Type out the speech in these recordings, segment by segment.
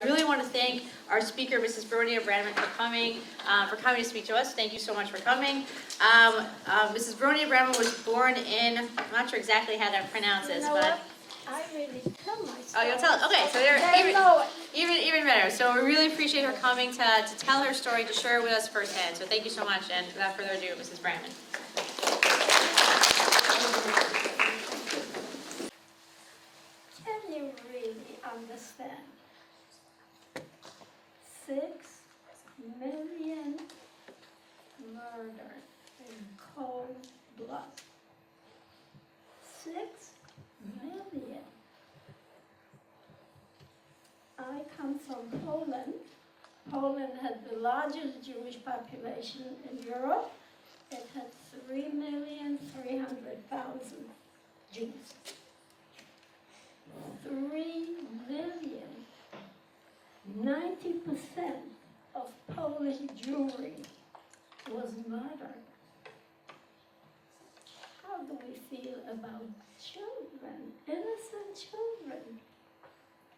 I really want to thank our speaker, Mrs. Bronia Brandman, for coming to speak to us. Thank you so much for coming. Mrs. Bronia Brandman was born in, I'm not sure exactly how that pronounces, but... I really tell my story. Oh, you'll tell it? Okay, so even better. So we really appreciate her coming to tell her story, to share it with us firsthand. So thank you so much, and without further ado, Mrs. Brandman. Can you really understand? 6 million murdered in cold blood. 6 million. I come from Poland. Poland had the largest Jewish population in Europe. It had 3,300,000 Jews. 3 million. 90% of Polish Jewry was murdered. How do we feel about children, innocent children,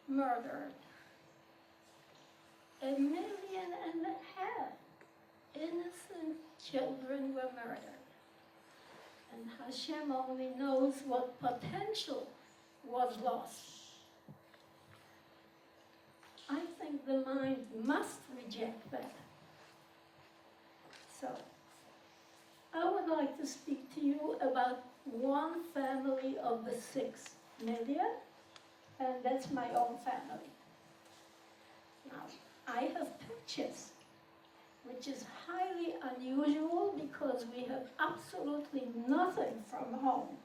murdered? 1.5 million innocent children were murdered. And Hashem only knows what potential was lost. I think the mind must reject that. So, I would like to speak to you about one family of the 6 million, and that's my own family. Now, I have pictures, which is highly unusual because we have absolutely nothing from home.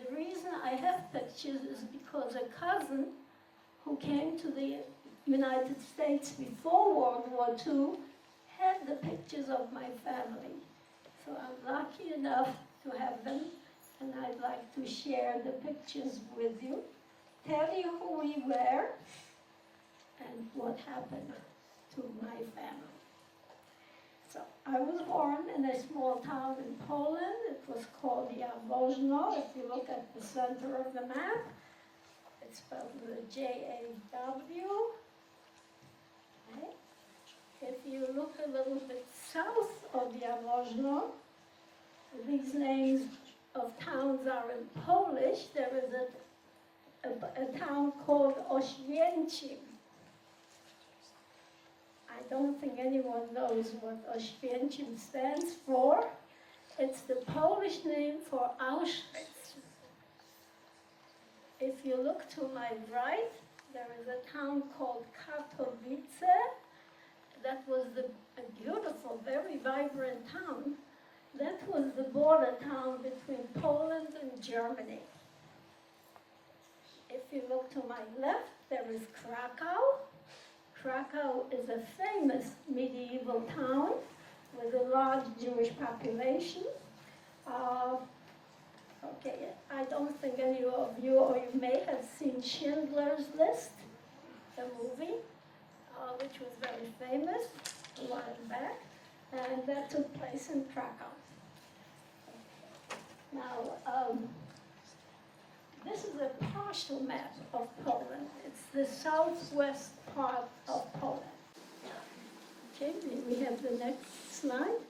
The reason I have pictures is because a cousin who came to the United States before World War II had the pictures of my family. So I'm lucky enough to have them, and I'd like to share the pictures with you, tell you who we were, and what happened to my family. So I was born in a small town in Poland. It was called Jaworzno. If you look at the center of the map, it's spelled with a J-A-W. Okay. If you look a little bit south of Jaworzno, these names of towns are in Polish. There is a town called Oświęcim. I don't think anyone knows what Oświęcim stands for. It's the Polish name for Auschwitz. If you look to my right, there is a town called Katowice. That was a beautiful, very vibrant town. That was the border town between Poland and Germany. If you look to my left, there is Krakow. Krakow is a famous medieval town with a large Jewish population. Okay, I don't think any of you, or you may have seen Schindler's List, the movie, which was very famous a while back, and that took place in Krakow. Now, this is a partial map of Poland. It's the southwest part of Poland. Okay, may we have the next slide?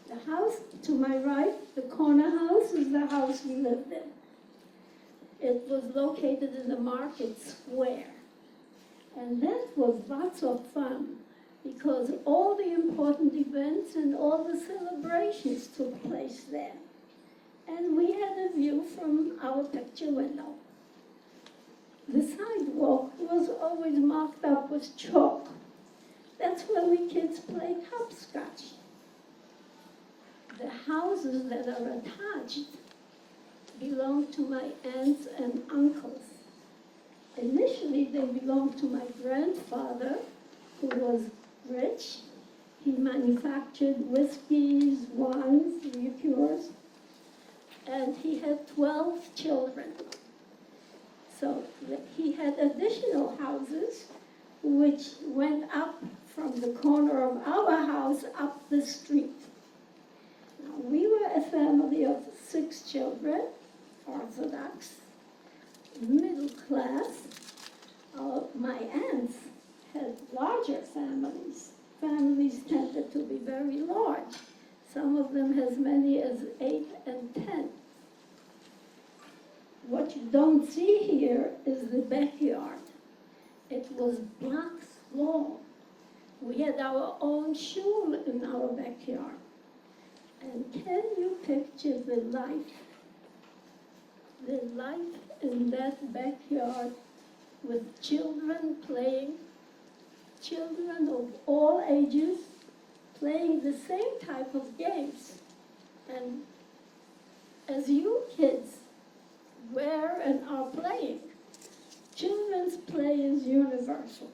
The house to my right, the corner house, is the house we lived in. It was located in the market square. And that was lots of fun because all the important events and all the celebrations took place there. And we had a view from our picture window. The sidewalk was always marked up with chalk. That's where we kids played hopscotch. The houses that are attached belong to my aunts and uncles. Initially, they belonged to my grandfather, who was rich. He manufactured whiskeys, wines, liqueurs, and he had 12 children. So he had additional houses which went up from the corner of our house up the street. Now, we were a family of 6 children, Orthodox. middle class. My aunts had larger families. Families tended to be very large. Some of them as many as 8 and 10. What you don't see here is the backyard. It was blocks long. We had our own shul in our backyard. And can you picture the life in that backyard with children playing, children of all ages playing the same type of games. And as you kids wear and are playing, children's play is universal.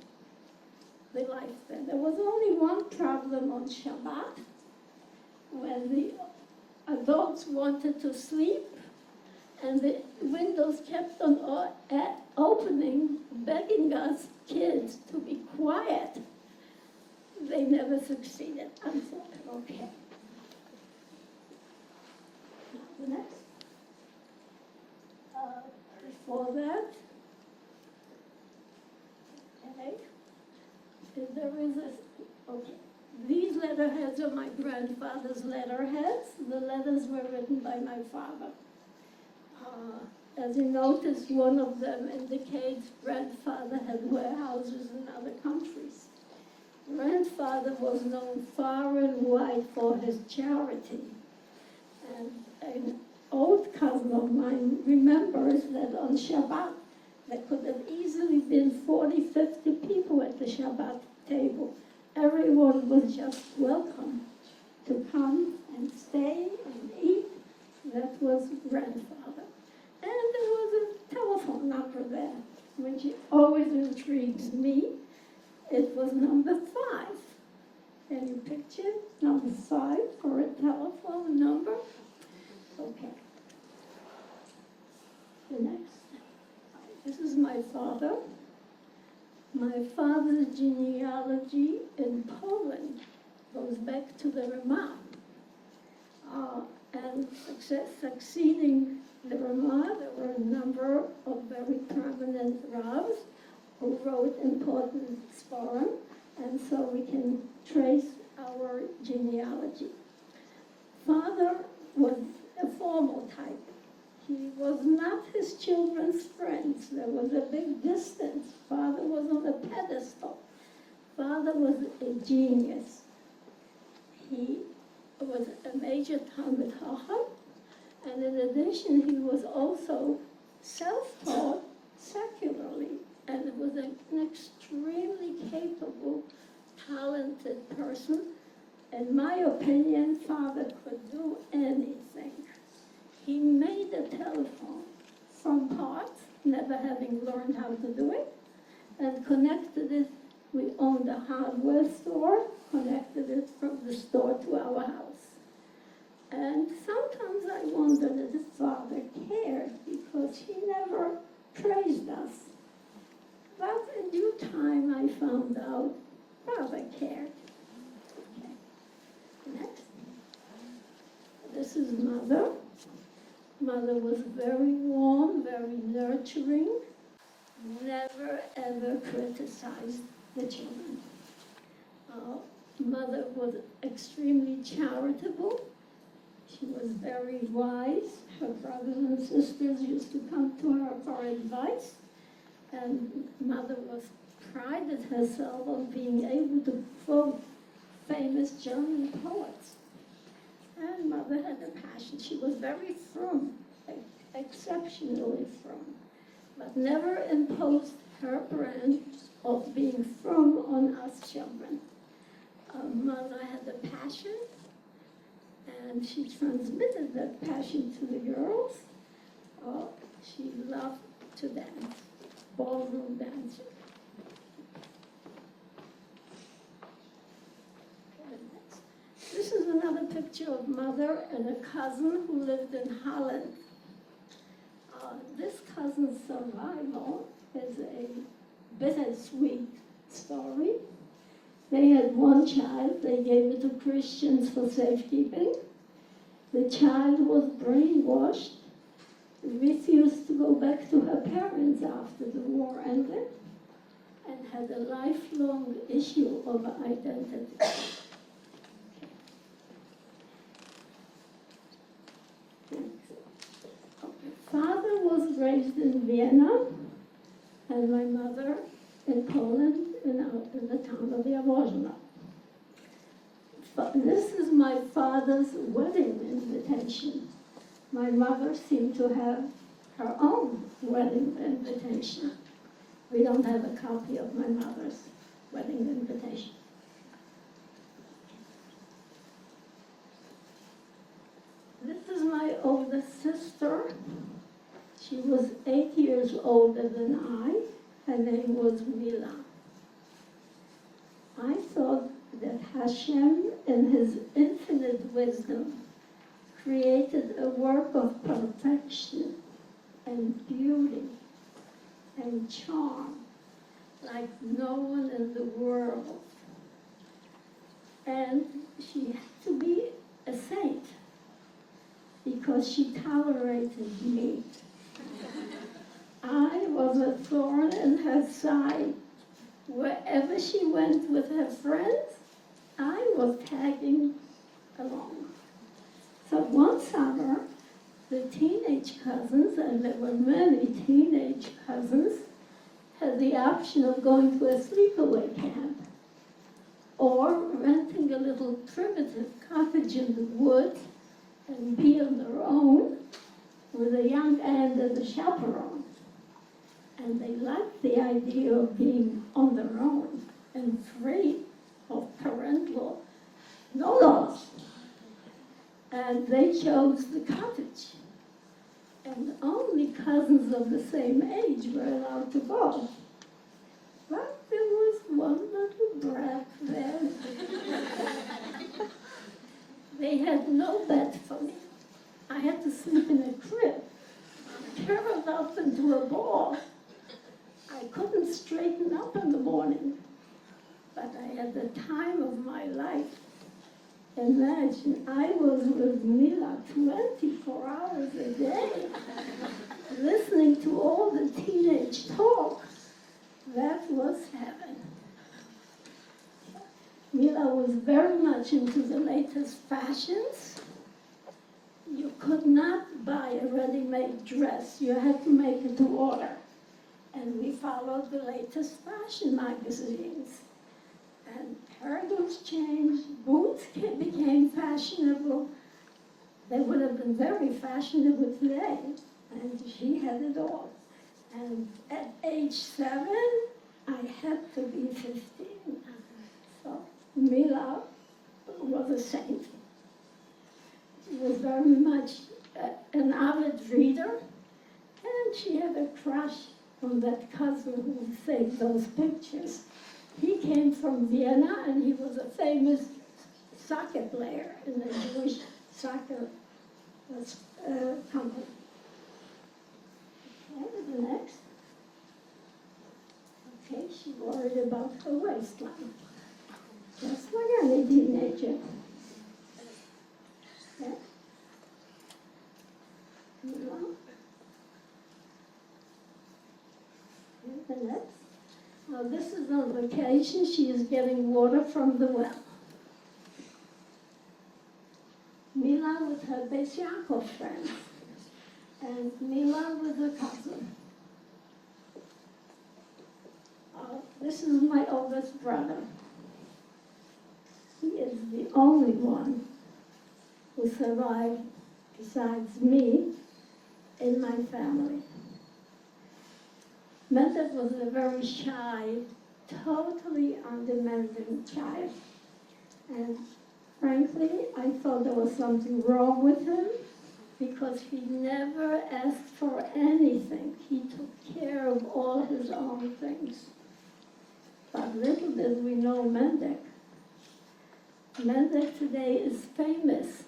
The life then. There was only one problem on Shabbat, when the adults wanted to sleep and the windows kept on opening, begging us kids to be quiet. They never succeeded. I'm sorry. Okay. Now the next. Before that, okay. There is a, okay. These letterheads are my grandfather's letterheads. The letters were written by my father. As you notice, one of them indicates grandfather had warehouses in other countries. Grandfather was known far and wide for his charity. And an old cousin of mine remembers that on Shabbat, there could have easily been 40, 50 people at the Shabbat table. Everyone was just welcome to come and stay and eat. That was grandfather. And there was a telephone number there, which always intrigues me. It was number 5. Can you picture number 5 for a telephone number? Okay. The next. This is my father. My father's genealogy in Poland goes back to the Ramah. And succeeding the Ramah, there were a number of very prominent Ravs who wrote important Sforim, and so we can trace our genealogy. Father was a formal type. He was not his children's friends. There was a big distance. Father was on a pedestal. Father was a genius. He was a major Talmid Chacham, and in addition, he was also self-taught secularly, and was an extremely capable, talented person. In my opinion, Father could do anything. He made a telephone from parts, never having learned how to do it, and connected it. We owned a hardware store, connected it from the store to our house. And sometimes I wondered if his father cared, because he never praised us. But in due time, I found out Father cared. Okay. Next. This is Mother. Mother was very warm, very nurturing, never ever criticized the children. Mother was extremely charitable. She was very wise. Her brothers and sisters used to come to her for advice. And Mother prided herself on being able to quote famous German poets. And Mother had a passion. She was very firm, exceptionally firm, but never imposed her brand of being firm on us children. Mother had a passion, and she transmitted that passion to the girls. She loved to dance, ballroom dancing. This is another picture of Mother and a cousin who lived in Holland. This cousin's survival is a bittersweet story. They had one child. They gave it to Christians for safekeeping. The child was brainwashed refused to go back to her parents after the war ended and had a lifelong issue of identity. Father was raised in Vienna, and my mother in Poland, in the town of Jaworzno. This is my father's wedding invitation. My mother seemed to have her own wedding invitation. We don't have a copy of my mother's wedding invitation. This is my oldest sister. She was 8 years older than I. Her name was Mila. I thought that Hashem, in his infinite wisdom, created a work of perfection and beauty and charm like no one in the world. And she had to be a saint because she tolerated me. I was a thorn in her side. Wherever she went with her friends, I was tagging along. So one summer, the teenage cousins, and there were many teenage cousins, had the option of going to a sleepaway camp or renting a little primitive cottage in the woods and be on their own with a young aunt as a chaperone. And they liked the idea of being on their own and free of parental no-laws. And they chose the cottage. And only cousins of the same age were allowed to go. But there was one little brat there. They had no bed for me. I had to sleep in a crib, curled up into a ball. I couldn't straighten up in the morning, but I had the time of my life. Imagine, I was with Mila 24 hours a day, listening to all the teenage talk. That was heaven. Mila was very much into the latest fashions. You could not buy a ready-made dress. You had to make it to order. And we followed the latest fashion magazines. And hairdos changed, boots became fashionable. They would have been very fashionable today. And she had it all. And at age 7, I had to be 15. So Mila was a saint. She was very much an avid reader, and she had a crush on that cousin who saved those pictures. He came from Vienna, and he was a famous soccer player in the Jewish soccer company. Okay, the next. Okay, she worried about her waistline. Just like any teenager. Okay. The next. Now this is on vacation. She is getting water from the well. Mila with her Beis Yaakov friends. And Mila with her cousin. This is my oldest brother. He is the only one who survived, besides me, in my family. Mendel was a very shy, totally undemanding child. And frankly, I thought there was something wrong with him because he never asked for anything. He took care of all his own things. But little did we know Mendel. Mendel today is famous.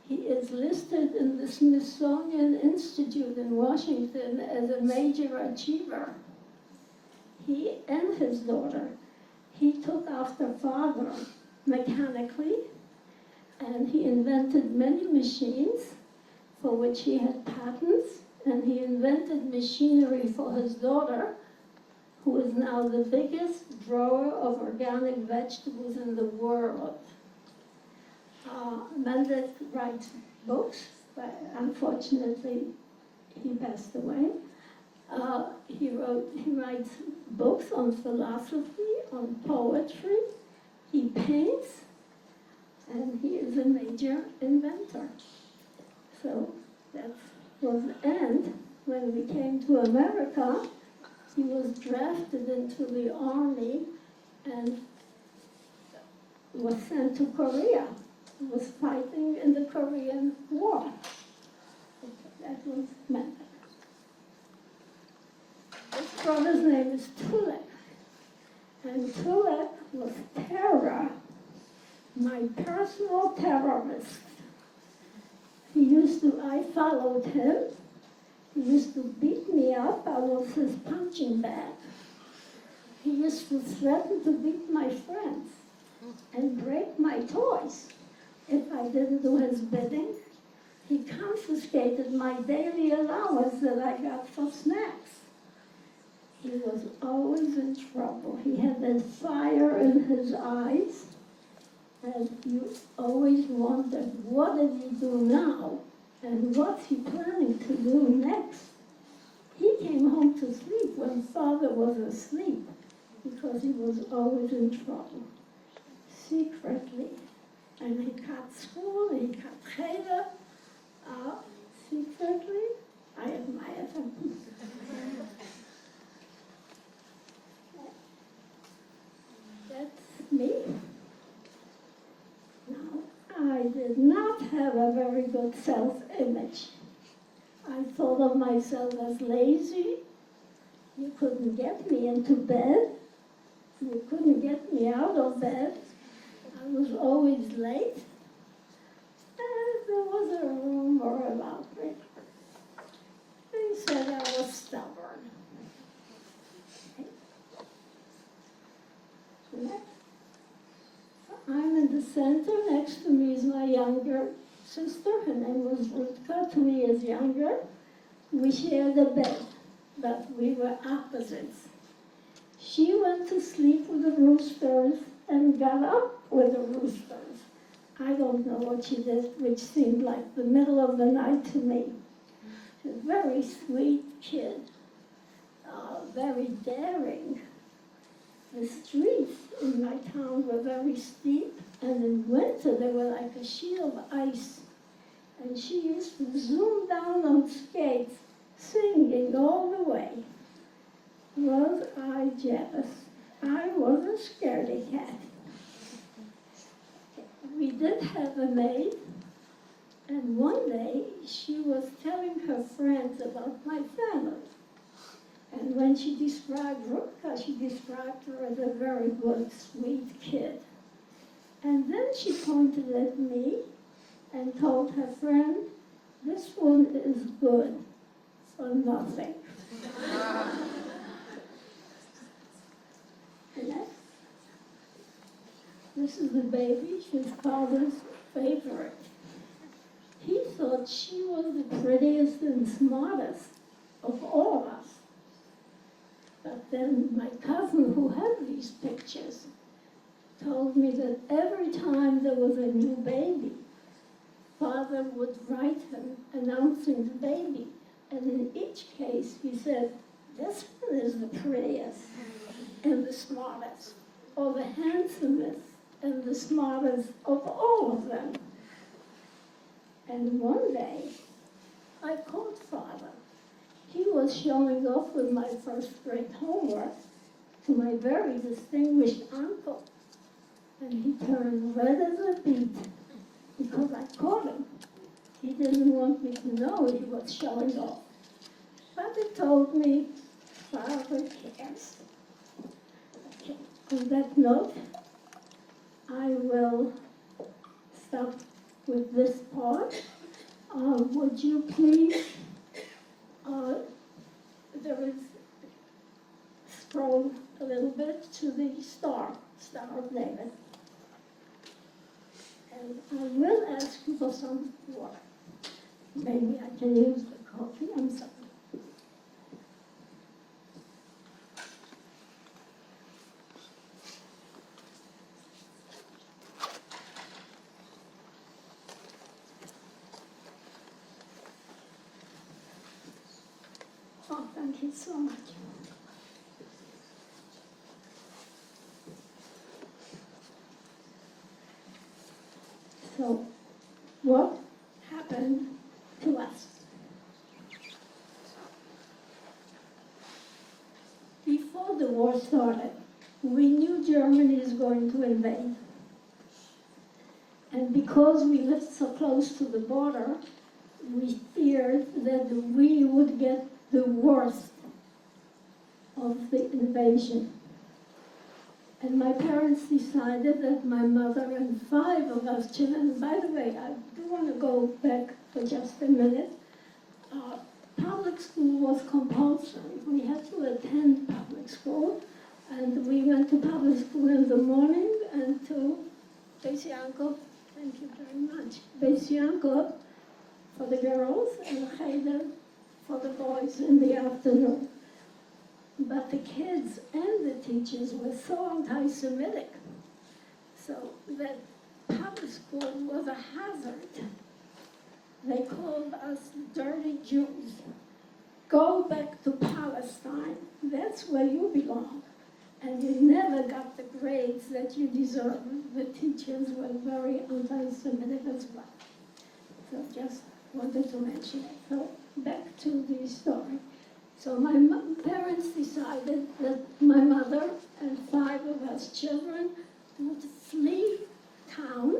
He is listed in the Smithsonian Institute in Washington as a major achiever. He and his daughter, he took after father mechanically, and he invented many machines for which he had patents, and he invented machinery for his daughter, who is now the biggest grower of organic vegetables in the world. A man that writes books, but unfortunately he passed away. He writes books on philosophy, on poetry, he paints, and he is a major inventor. So that was the end. When we came to America, he was drafted into the army and was sent to Korea. He was fighting in the Korean War. That was meant. His brother's name is Tulek. And Tulek was terror, my personal terrorist. I followed him. He used to beat me up. I was his punching bag. He used to threaten to beat my friends and break my toys if I didn't do his bidding. He confiscated my daily allowance that I got for snacks. He was always in trouble. He had that fire in his eyes, and you always wondered, what did he do now? And what's he planning to do next? He came home to sleep when Father was asleep because he was always in trouble, secretly. And he cut school, he cut cheder, secretly. I admire him. That's me. Now, I did not have a very good self-image. I thought of myself as lazy. You couldn't get me into bed. You couldn't get me out of bed. I was always late. And there was a rumor about me. They said I was stubborn. Next. I'm in the center. Next to me is my younger sister. Her name was Rutka, 2 years younger. We shared a bed, but we were opposites. She went to sleep with the roosters and got up with the roosters. I don't know what she did, which seemed like the middle of the night to me. She's a very sweet kid, very daring. The streets in my town were very steep, and in winter they were like a sheet of ice. And she used to zoom down on skates, singing all the way. Was I jealous? I was a scaredy cat. We did have a maid, and one day she was telling her friends about my family. And when she described Rutka, she described her as a very good, sweet kid. And then she pointed at me and told her friend, this one is good for nothing. This is the baby, she's father's favorite. He thought she was the prettiest and smartest of all of us. But then my cousin, who had these pictures, told me that every time there was a new baby, Father would write him announcing the baby. And in each case, he said, this one is the prettiest and the smartest, or the handsomest and the smartest of all of them. And one day, I called Father. He was showing off with my first grade homework to my very distinguished uncle. And he turned red as a beet because I caught him. He didn't want me to know he was showing off. But he told me, Father cares. Okay. On that note, I will stop with this part. Would you please, scroll a little bit to the Star of David. And I will ask you for some water. Maybe I can use the coffee, I'm sorry. Oh, thank you so much. So, what happened to us? Before the war started, we knew Germany is going to invade. And because we lived so close to the border, we feared that we would get the worst of the invasion. And my parents decided that my mother and 5 of us children, by the way, I do want to go back for just a minute. Public school was compulsory. We had to attend public school, and we went to public school in the morning and to Besianko, thank you very much, Besianko for the girls and Cheder for the boys in the afternoon. But the kids and the teachers were so anti-Semitic, so that public school was a hazard. They called us dirty Jews. Go back to Palestine. That's where you belong. And you never got the grades that you deserved. The teachers were very anti-Semitic as well. So just wanted to mention it. So back to the story. So my parents decided that my mother and 5 of us children would flee town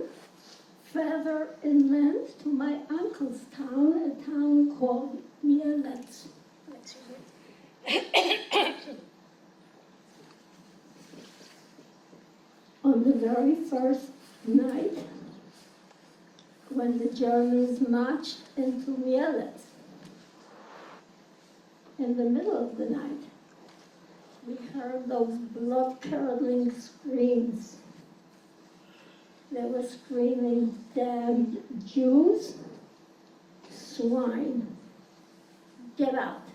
further inland to my uncle's town, a town called Mielec. On the very first night, when the Germans marched into Mielec, in the middle of the night, we heard those blood-curdling screams. They were screaming, "Damn Jews, swine, get out."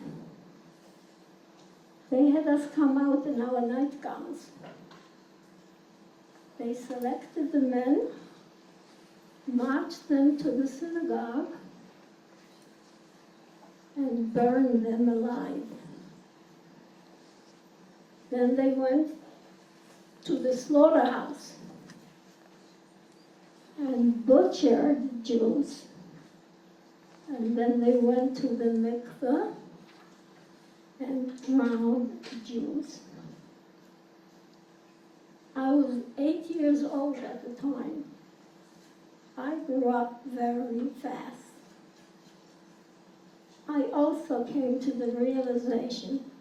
They had us come out in our nightgowns. They selected the men, marched them to the synagogue, and burned them alive. Then they went to the slaughterhouse and butchered Jews. And then they went to the mikveh and drowned Jews. I was 8 years old at the time. I grew up very fast. I also came to the realization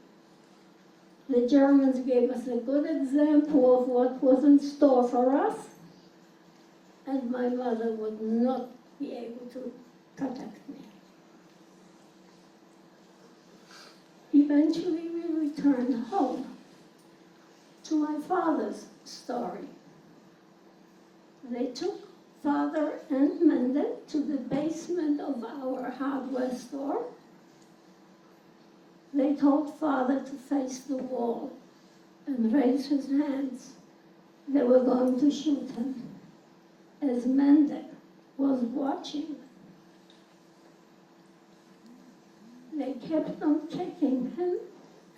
the Germans gave us a good example of what was in store for us, and my mother would not be able to protect me. Eventually, we returned home to my father's story. They took Father and Mendel to the basement of our hardware store. They told Father to face the wall and raise his hands. They were going to shoot him, as Mendel was watching. They kept on kicking him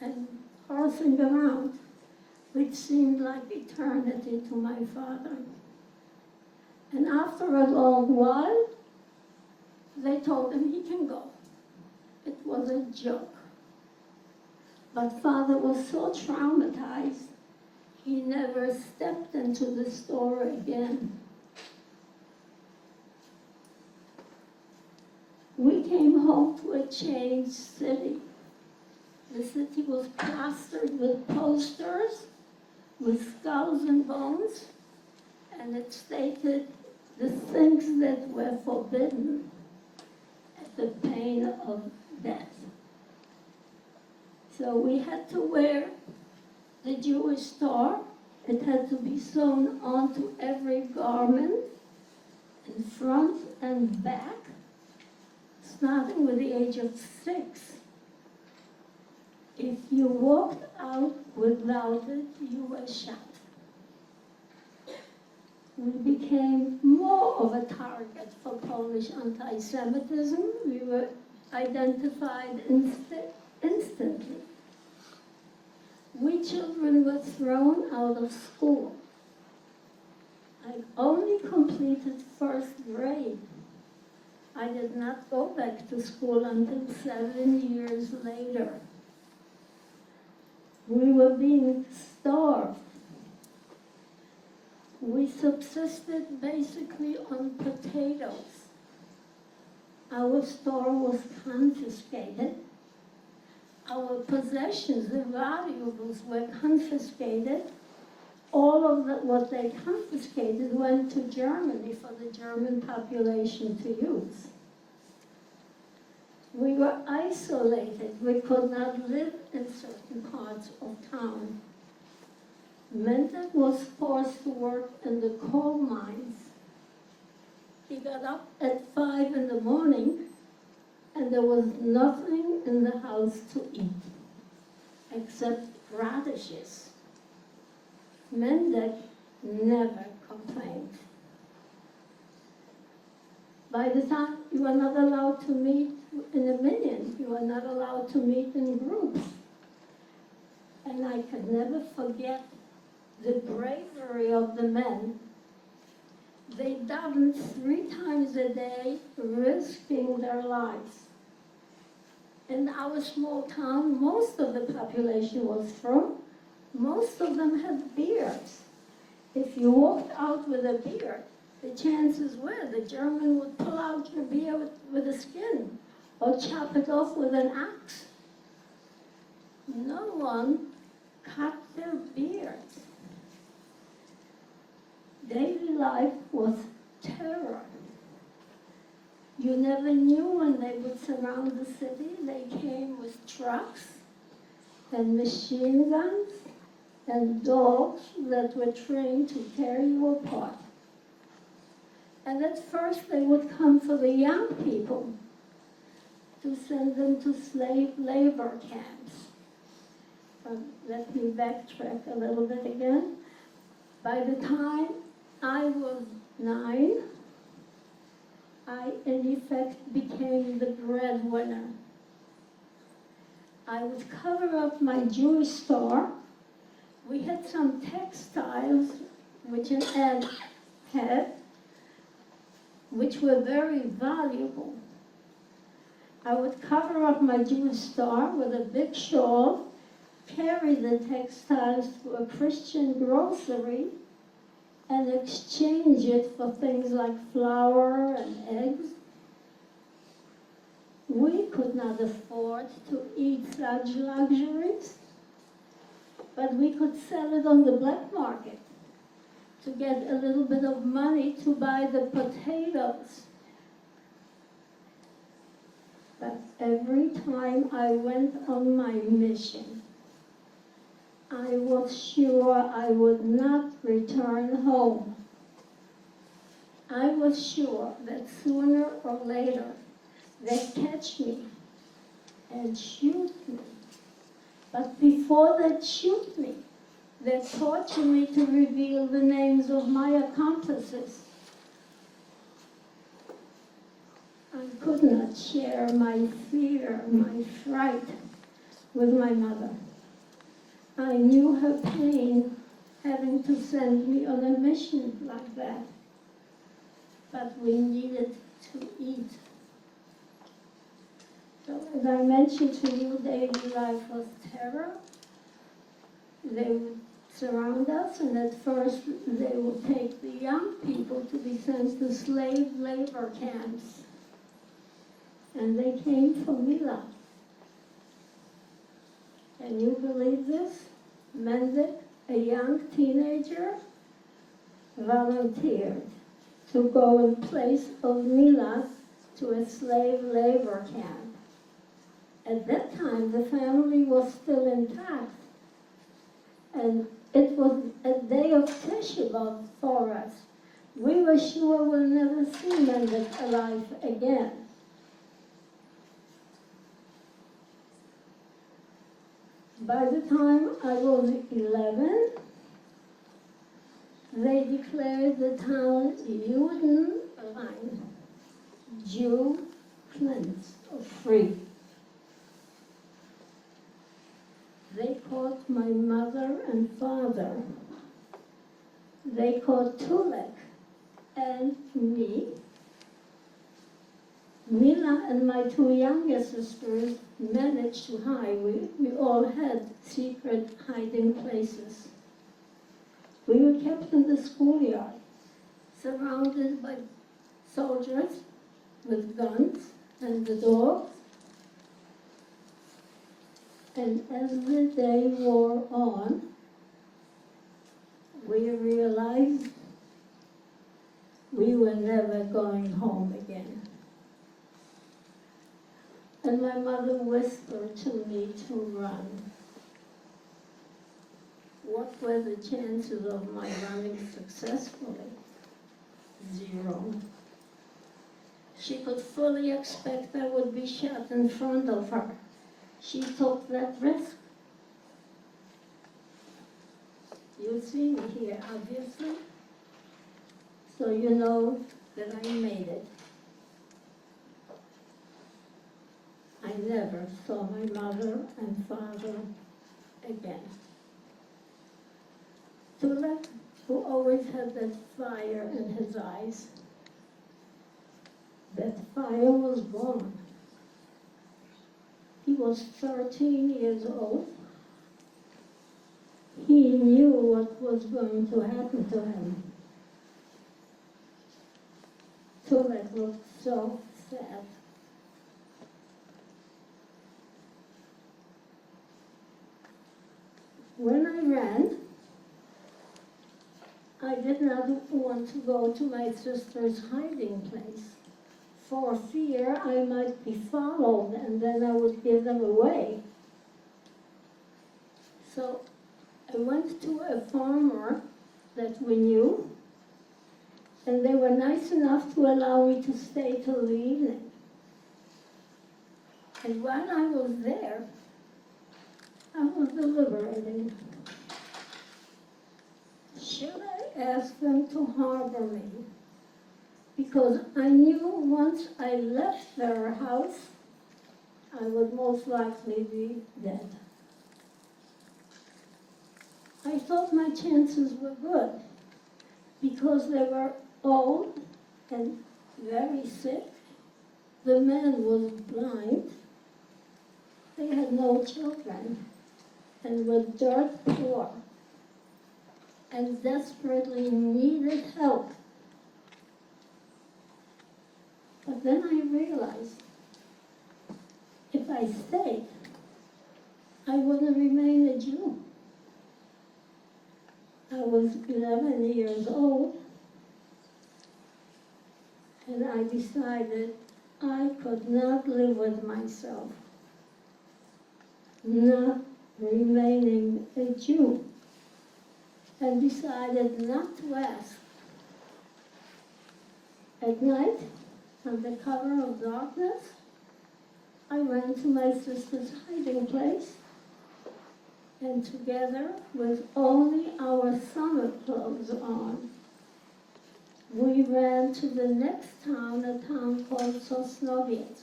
and horsing around, which seemed like eternity to my father. And after a long while, they told him he can go. It was a joke. But Father was so traumatized, he never stepped into the store again. We came home to a changed city. The city was plastered with posters, with skulls and bones, and it stated the things that were forbidden at the pain of death. So we had to wear the Jewish star. It had to be sewn onto every garment, in front and back, starting with the age of 6. If you walked out without it, you were shot. We became more of a target for Polish anti-Semitism. We were identified instantly. We children were thrown out of school. I only completed 1st grade. I did not go back to school until 7 years later. We were being starved. We subsisted basically on potatoes. Our store was confiscated. Our possessions, the valuables, were confiscated. All of what they confiscated went to Germany for the German population to use. We were isolated. We could not live in certain parts of town. Mendek was forced to work in the coal mines. He got up at 5 in the morning, and there was nothing in the house to eat, except radishes. Mendek never complained. By the time you were not allowed to meet in a million, you were not allowed to meet in groups. And I could never forget the bravery of the men. They davened 3 times a day, risking their lives. In our small town, most of the population was Frum. Most of them had beards. If you walked out with a beard, the chances were the German would pull out your beard with a skin or chop it off with an axe. No one cut their beards. Daily life was terror. You never knew when they would surround the city. They came with trucks and machine guns and dogs that were trained to tear you apart. And at first they would come for the young people to send them to slave labor camps. Let me backtrack a little bit again. By the time I was 9, I in effect became the breadwinner. I would cover up my Jewish store. We had some textiles which an aunt had, which were very valuable. I would cover up my Jewish store with a big shawl, carry the textiles to a Christian grocery, and exchange it for things like flour and eggs. We could not afford to eat such luxuries, but we could sell it on the black market to get a little bit of money to buy the potatoes. But every time I went on my mission, I was sure I would not return home. I was sure that sooner or later they'd catch me and shoot me. But before they'd shoot me, they'd torture me to reveal the names of my accomplices. I could not share my fear, my fright with my mother. I knew her pain having to send me on a mission like that. But we needed to eat. So as I mentioned to you, daily life was terror. They would surround us, and at first they would take the young people to be sent to slave labor camps. And they came for Mila. Can you believe this? Mendek, a young teenager, volunteered to go in place of Mila to a slave labor camp. At that time, the family was still intact, and it was a day of Tisha B'Av for us. We were sure we'll never see Mendek alive again. By the time I was 11, they declared the town Judenrein, Jew cleansed or free. They caught my mother and father. They caught Tulek and me. Mila and my two younger sisters managed to hide. We all had secret hiding places. We were kept in the schoolyard, surrounded by soldiers with guns and the dogs. And as the day wore on, we realized we were never going home again. And my mother whispered to me to run. What were the chances of my running successfully? 0. She could fully expect I would be shot in front of her. She took that risk. You see me here, obviously, so you know that I made it. I never saw my mother and father again. Tulek, who always had that fire in his eyes, that fire was gone. He was 13 years old. He knew what was going to happen to him. Tulek looked so sad. When I ran, I did not want to go to my sister's hiding place, for fear I might be followed and then I would give them away. So I went to a farmer that we knew, and they were nice enough to allow me to stay till the evening. And while I was there, I was deliberating. Should I ask them to harbor me? Because I knew once I left their house, I would most likely be dead. I thought my chances were good because they were old and very sick. The man was blind. They had no children and were dirt poor and desperately needed help. But then I realized if I stayed, I wouldn't remain a Jew. I was 11 years old, and I decided I could not live with myself, not remaining a Jew, and decided not to ask. At night, under cover of darkness, I ran to my sister's hiding place, and together, with only our summer clothes on, we ran to the next town, a town called Sosnowiec.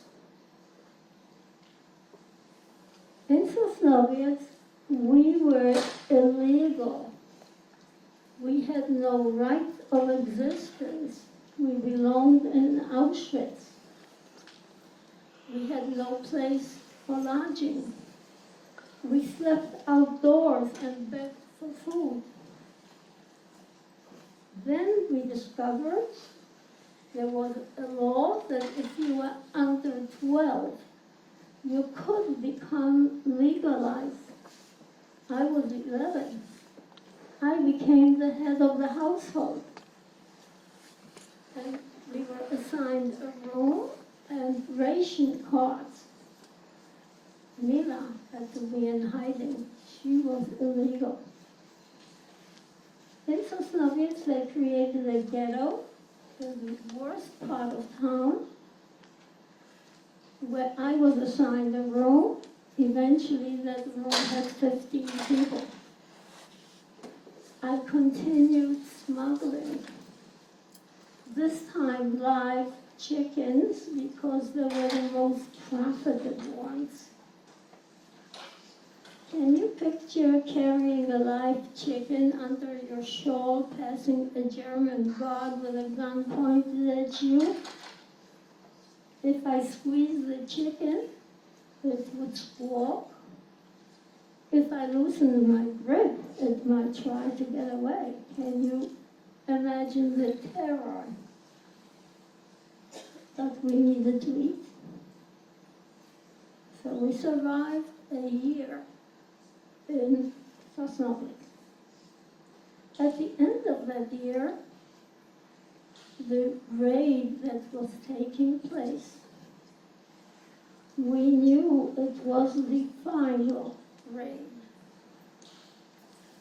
In Sosnowiec, we were illegal. We had no right of existence. We belonged in Auschwitz. We had no place for lodging. We slept outdoors and begged for food. Then we discovered there was a law that if you were under 12, you could become legalized. I was 11. I became the head of the household. And we were assigned a room and ration cards. Mila had to be in hiding. She was illegal. In Sosnowiec, they created a ghetto in the worst part of town, where I was assigned a room Eventually, that room had 15 people. I continued smuggling, this time live chickens, because they were the most trafficked ones. Can you picture carrying a live chicken under your shawl, passing a German guard with a gun pointed at you? If I squeezed the chicken, it would squawk. If I loosened my grip, it might try to get away. Can you imagine the terror that we needed to eat? So we survived a year in Sosnowiec. At the end of that year, the raid that was taking place, we knew it was the final raid.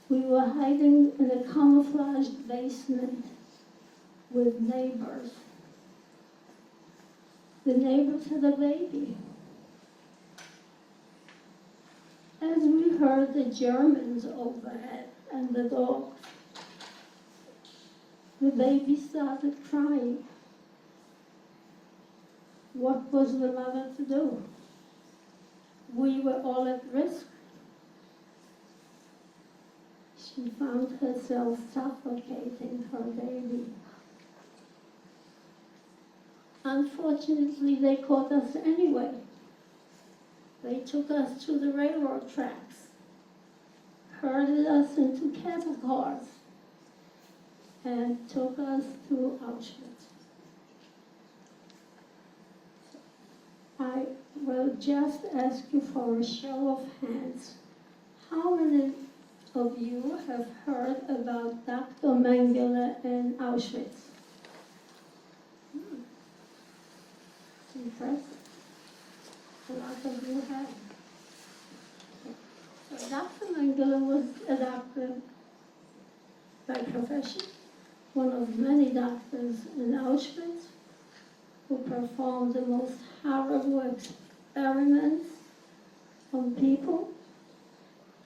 We were hiding in a camouflaged basement with neighbors. The neighbors had a baby. As we heard the Germans overhead and the dogs, the baby started crying. What was the mother to do? We were all at risk. She found herself suffocating her baby. Unfortunately, they caught us anyway. They took us to the railroad tracks, herded us into cattle cars, and took us to Auschwitz. I will just ask you for a show of hands. How many of you have heard about Dr. Mengele in Auschwitz? It's impressive. A lot of you have. So Dr. Mengele was a doctor by profession, one of many doctors in Auschwitz who performed the most horrible experiments on people,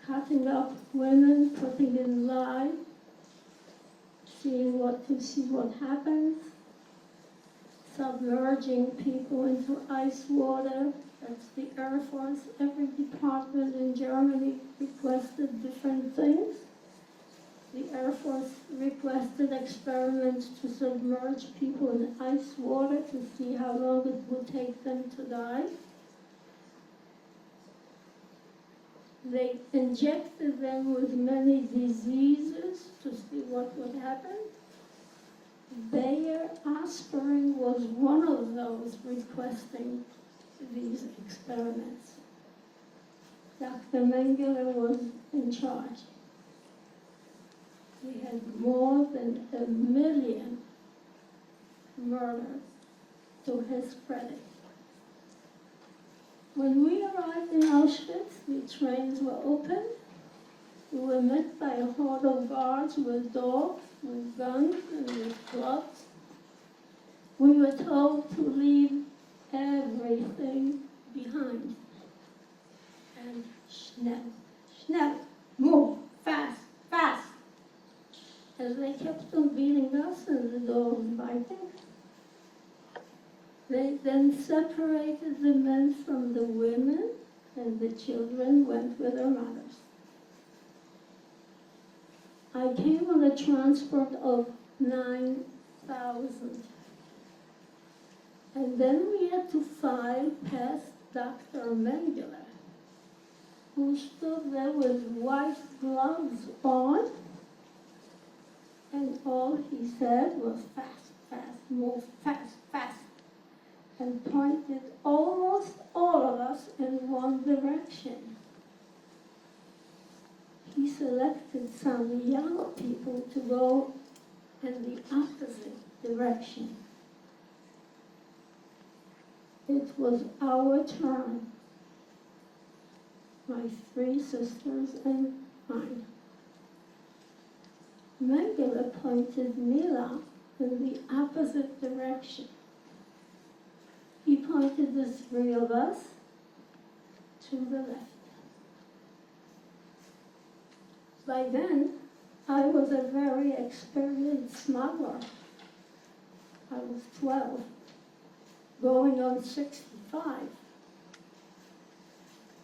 cutting up women, putting in lye, seeing what happens, submerging people into ice water. That's the Air Force. Every department in Germany requested different things. The Air Force requested experiments to submerge people in ice water to see how long it would take them to die. They injected them with many diseases to see what would happen. Bayer aspirin was one of those requesting these experiments. Dr. Mengele was in charge. We had more than 1 million murders to his credit. When we arrived in Auschwitz, the trains were open. We were met by a horde of guards with dogs, with guns, and with clubs. We were told to leave everything behind. And schnell, schnell, move, fast, fast. As they kept on beating us and the dogs biting, they then separated the men from the women, and the children went with their mothers. I came on a transport of 9,000. And then we had to file past Dr. Mengele, who stood there with white gloves on, and all he said was fast, fast, move, fast, fast, and pointed almost all of us in one direction. He selected some young people to go in the opposite direction. It was our turn, my 3 sisters and mine. Mengele pointed Mila in the opposite direction. He pointed the 3 of us to the left. By then, I was a very experienced smuggler. I was 12, going on 65.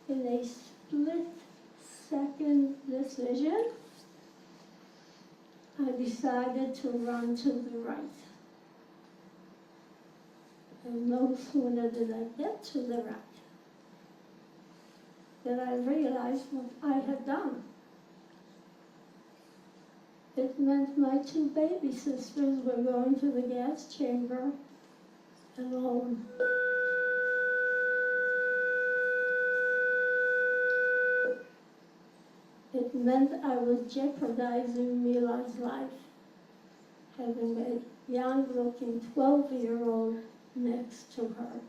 In a split-second decision, I decided to run to the right. And no sooner did I get to the right than I realized what I had done. It meant my 2 baby sisters were going to the gas chamber alone. It meant I was jeopardizing Mila's life, having a young-looking 12-year-old next to her.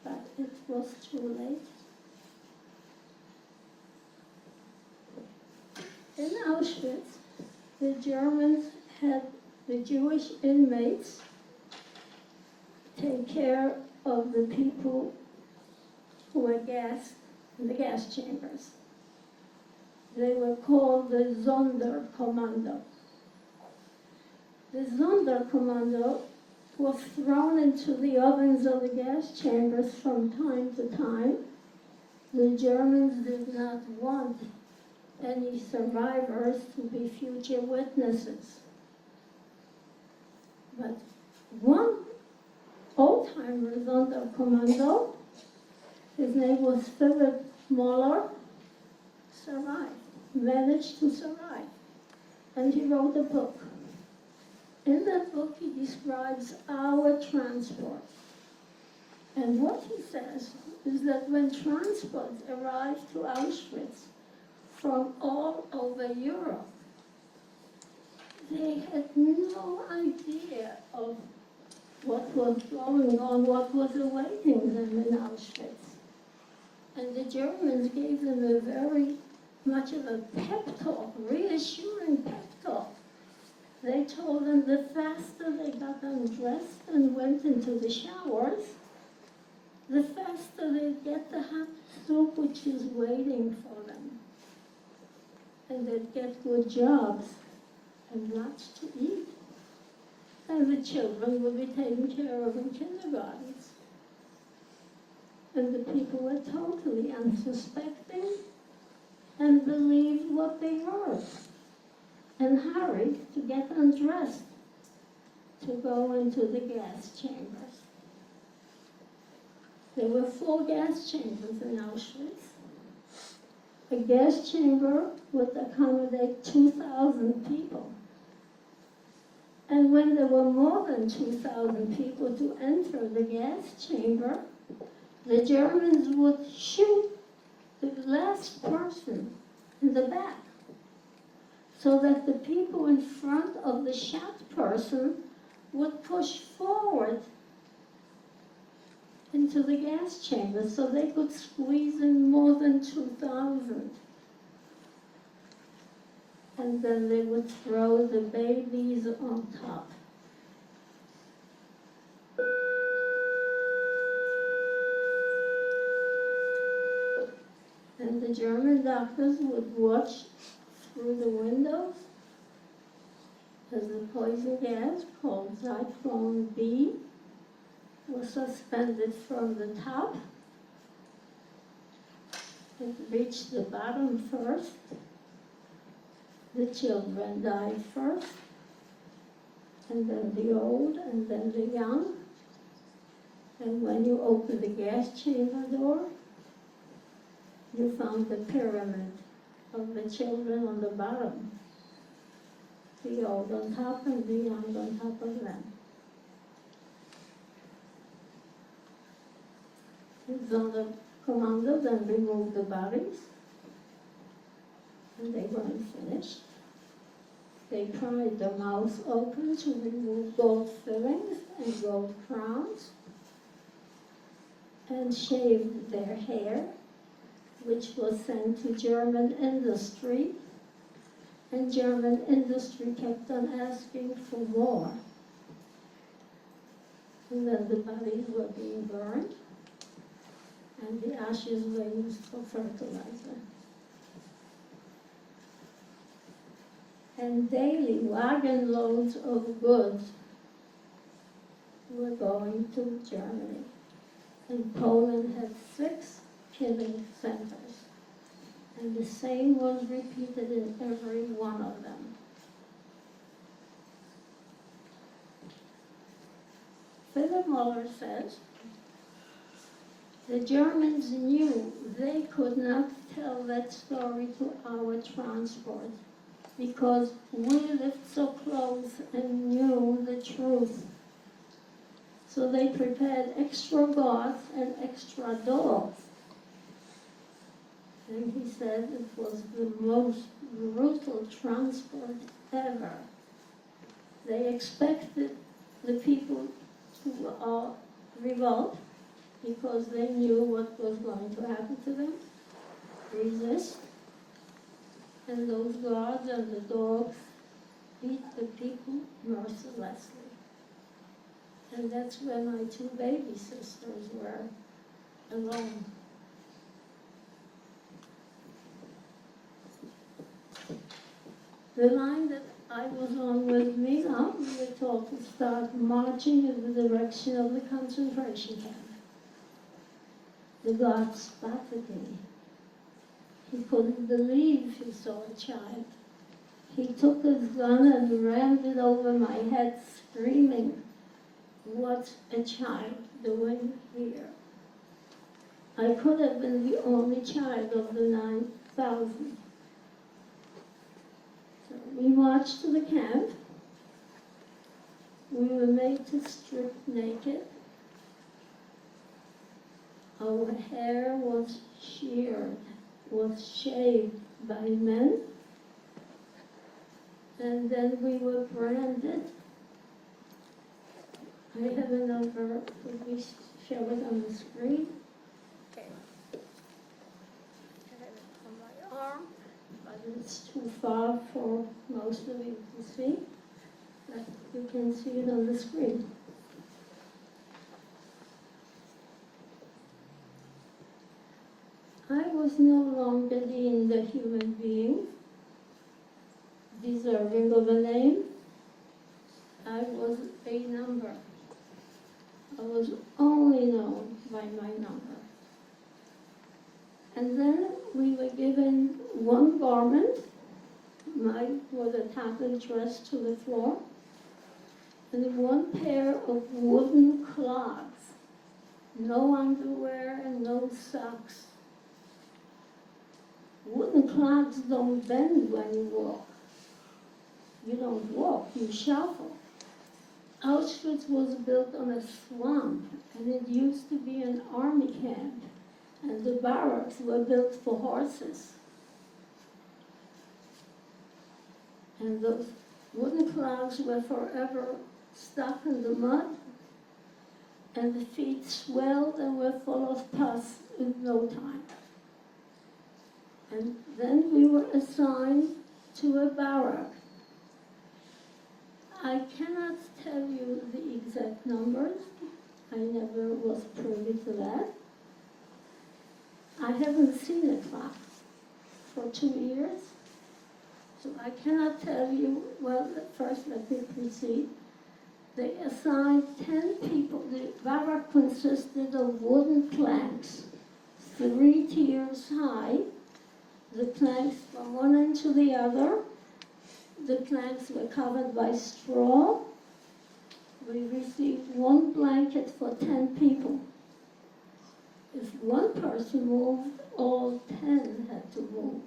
But it was too late. In Auschwitz, the Germans had the Jewish inmates take care of the people who were gassed in the gas chambers. They were called the Sonderkommando. The Sonderkommando was thrown into the ovens of the gas chambers from time to time. The Germans did not want any survivors to be future witnesses. But one old-timer Sonderkommando, his name was Philip Muller, survived, managed to survive. And he wrote a book. In that book, he describes our transport. And what he says is that when transports arrived to Auschwitz from all over Europe, they had no idea of what was going on, what was awaiting them in Auschwitz. And the Germans gave them a very much of a pep talk, reassuring pep talk. They told them the faster they got undressed and went into the showers, the faster they'd get the hot soup which is waiting for them. And they'd get good jobs and lots to eat. And the children would be taken care of in kindergartens. And the people were totally unsuspecting and believed what they heard and hurried to get undressed to go into the gas chambers. There were 4 gas chambers in Auschwitz. A gas chamber would accommodate 2,000 people. And when there were more than 2,000 people to enter the gas chamber, the Germans would shoot the last person in the back, so that the people in front of the shot person would push forward into the gas chamber so they could squeeze in more than 2,000. And then they would throw the babies on top. And the German doctors would watch through the windows as the poison gas called Zyklon B was suspended from the top. It reached the bottom first. The children died first, and then the old, and then the young. And when you opened the gas chamber door, you found the pyramid of the children on the bottom, the old on top and the young on top of them. The Sonderkommando then removed the bodies, and they weren't finished. They pried their mouths open to remove gold fillings and gold crowns, and shaved their hair, which was sent to German industry, and German industry kept on asking for more. And then the bodies were being burned, and the ashes were used for fertilizer. And daily wagon loads of goods were going to Germany. And Poland had 6 killing centers. And the same was repeated in every one of them. Philip Muller says, the Germans knew they could not tell that story to our transport because we lived so close and knew the truth. So they prepared extra guards and extra dogs. And he said it was the most brutal transport ever. They expected the people to revolt because they knew what was going to happen to them, resist, and those guards and the dogs beat the people mercilessly. And that's where my 2 baby sisters were alone. The line that I was on with Mila, we were told to start marching in the direction of the concentration camp. The guard spotted me. He couldn't believe he saw a child. He took his gun and rammed it over my head, screaming, "What's a child doing here?" I could have been the only child of the 9,000. So we marched to the camp. We were made to strip naked. Our hair was sheared, was shaved by men, and then we were branded. I have another, could we show it on the screen? Okay. I have it on my arm, but it's too far for most of you to see. But you can see it on the screen. I was no longer deemed a human being, deserving of a name. I was a number. I was only known by my number. And then we were given one garment. Mine was a tattered dress to the floor, and one pair of wooden clogs. No underwear and no socks. Wooden clogs don't bend when you walk. You don't walk, you shuffle. Auschwitz was built on a swamp, and it used to be an army camp, and the barracks were built for horses. And those wooden clogs were forever stuck in the mud, and the feet swelled and were full of pus in no time. And then we were assigned to a barrack. I cannot tell you the exact numbers. I never was privy to that. I haven't seen a clock for 2 years, so I cannot tell you. Well, first let me proceed. They assigned 10 people. The barrack consisted of wooden planks, 3 tiers high. The planks from one end to the other. The planks were covered by straw. We received 1 blanket for 10 people. If 1 person moved, all 10 had to move.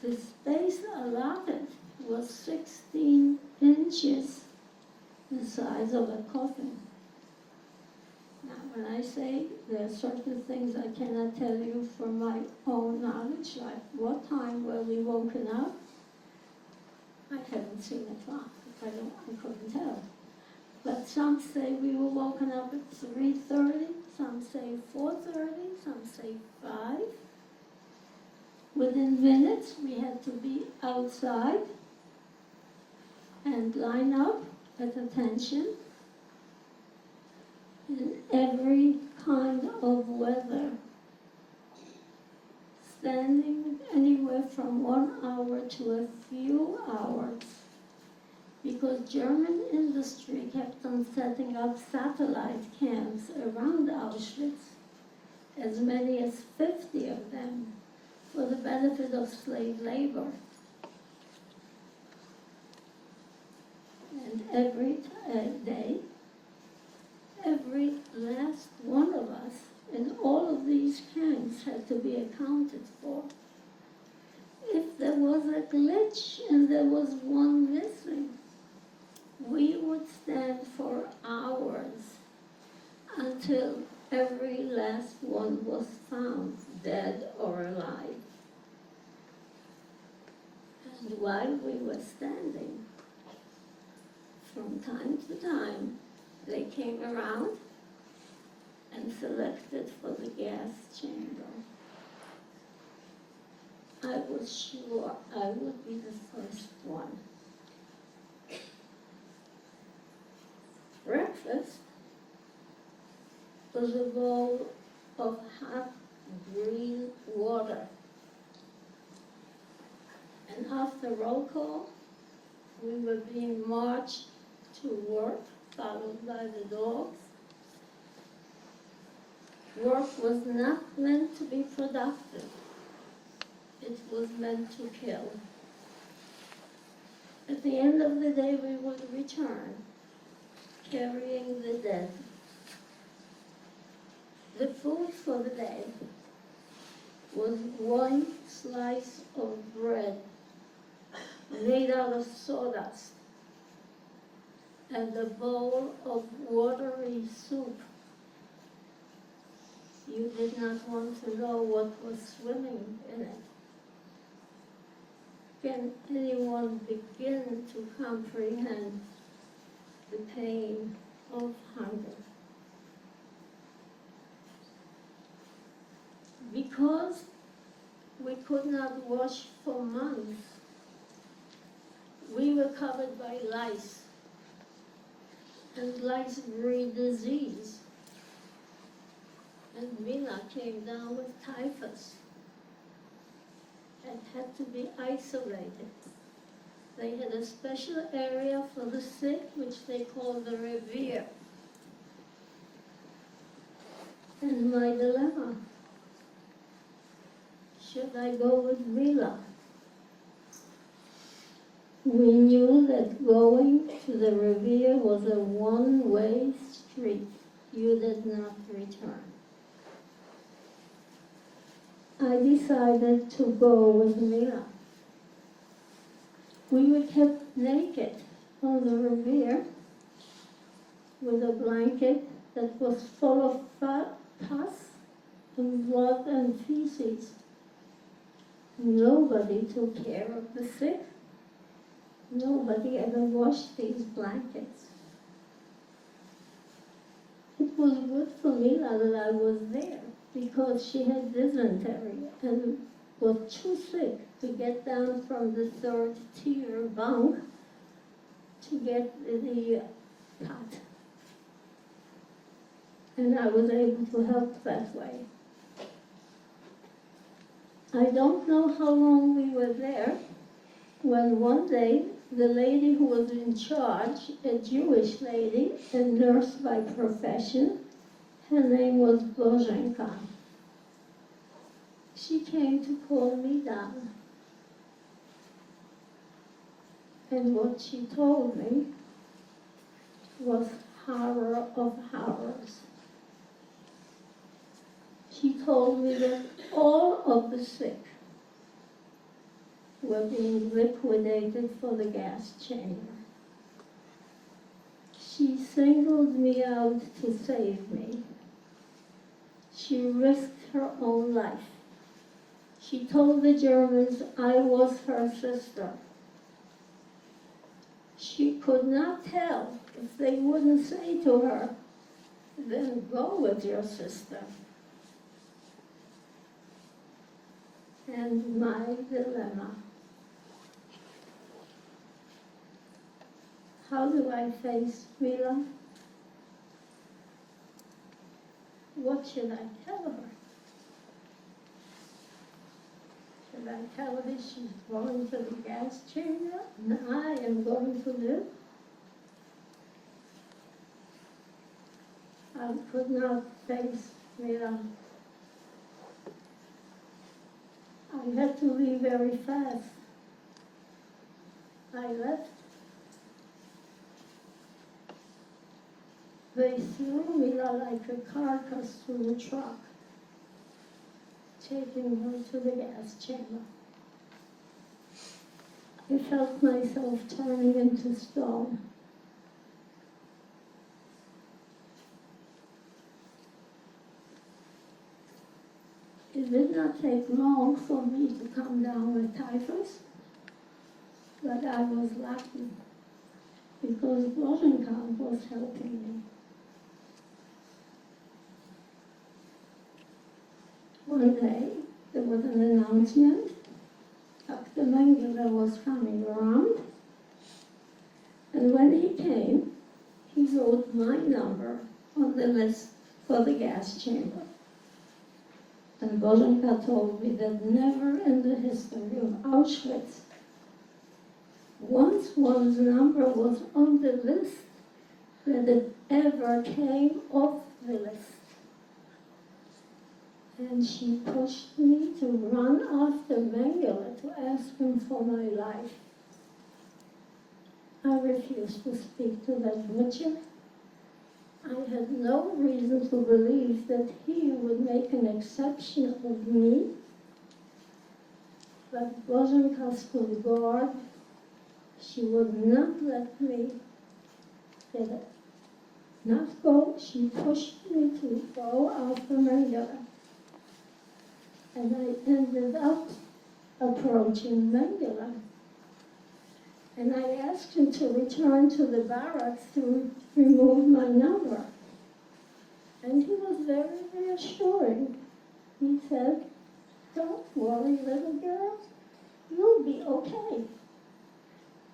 The space allotted was 16 inches, the size of a coffin. Now, when I say there are certain things I cannot tell you from my own knowledge, like what time were we woken up, I haven't seen a clock. I couldn't tell. But some say we were woken up at 3:30, some say 4:30, some say 5. Within minutes, we had to be outside and line up at attention in every kind of weather, standing anywhere from 1 hour to a few hours, because German industry kept on setting up satellite camps around Auschwitz, as many as 50 of them, for the benefit of slave labor. And every day, every last one of us in all of these camps had to be accounted for. If there was a glitch and there was one missing, we would stand for hours until every last one was found, dead or alive. And while we were standing, from time to time, they came around and selected for the gas chamber. I was sure I would be the first one. Breakfast was a bowl of hot green water. And after roll call, we were being marched to work, followed by the dogs. Work was not meant to be productive. It was meant to kill. At the end of the day, we would return, carrying the dead. The food for the day was one slice of bread made out of sawdust and a bowl of watery soup. You did not want to know what was swimming in it. Can anyone begin to comprehend the pain of hunger? Because we could not wash for months, we were covered by lice, and lice breed disease. And Mila came down with typhus and had to be isolated. They had a special area for the sick, which they called the Revere. And my dilemma, should I go with Mila? We knew that going to the Revere was a one-way street. You did not return. I decided to go with Mila. We were kept naked on the Revere with a blanket that was full of pus and blood and feces. Nobody took care of the sick. Nobody ever washed these blankets. It was good for Mila that I was there, because she had dysentery and was too sick to get down from the third tier bunk to get the cot. And I was able to help that way. I don't know how long we were there, when one day the lady who was in charge, a Jewish lady, a nurse by profession, her name was Boženka. She came to call me down. And what she told me was horror of horrors. She told me that all of the sick were being liquidated for the gas chamber. She singled me out to save me. She risked her own life. She told the Germans I was her sister. She could not tell if they wouldn't say to her, then go with your sister. And my dilemma. How do I face Mila? what should I tell her? Should I tell her she's going to the gas chamber and I am going to live? I could not face reality. I had to leave very fast. I left. They threw me like a carcass through the truck, taking her to the gas chamber. I felt myself turning into stone. It did not take long for me to come down with typhus, but I was lucky because Bronia was helping me. One day, there was an announcement. Dr. Mengele was coming around, and when he came, he wrote my number on the list for the gas chamber. And Bronia told me that never in the history of Auschwitz, once one's number was on the list, that it ever came off the list. And she pushed me to run after Mengele to ask him for my life. I refused to speak to that butcher. I had no reason to believe that he would make an exception of me. But Bronia stood guard. She would not let me get it. Not go. She pushed me to go after Mengele. And I ended up approaching Mengele. And I asked him to return to the barracks to remove my number. And he was very reassuring. He said, "Don't worry, little girl, you'll be okay."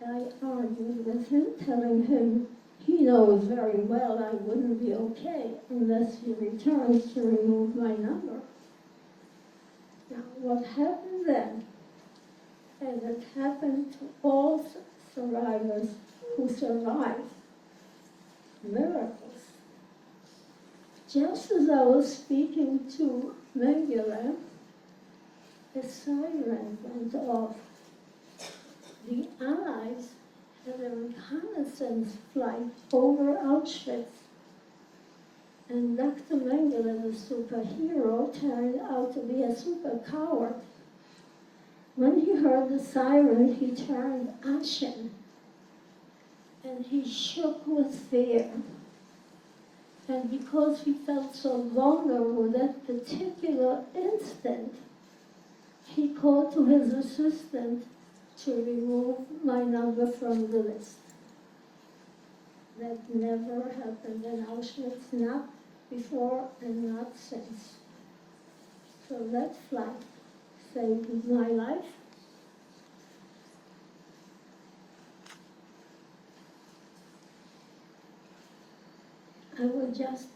I argued with him, telling him he knows very well I wouldn't be okay unless he returns to remove my number. Now, what happened then, and it happened to all survivors who survived, miracles. Just as I was speaking to Mengele, a siren went off. The Allies had a reconnaissance flight over Auschwitz. And Dr. Mengele, the superhero, turned out to be a super coward. When he heard the siren, he turned ashen, and he shook with fear. And because he felt so vulnerable that particular instant, he called to his assistant to remove my number from the list. That never happened in Auschwitz, not before and not since. So that flight saved my life. I will just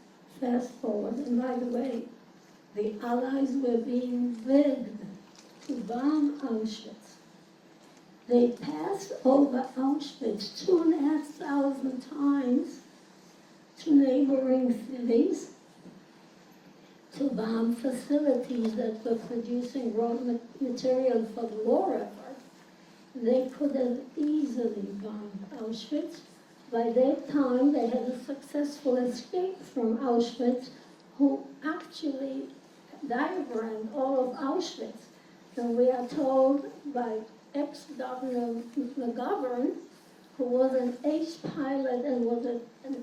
fast forward, and by the way, the Allies were being begged to bomb Auschwitz. They passed over Auschwitz 2,500 times to neighboring cities to bomb facilities that were producing raw material for the war effort. They could have easily bombed Auschwitz. By that time, they had a successful escape from Auschwitz, who actually diagrammed all of Auschwitz. And we are told by ex-Governor McGovern, who was an ace pilot and was an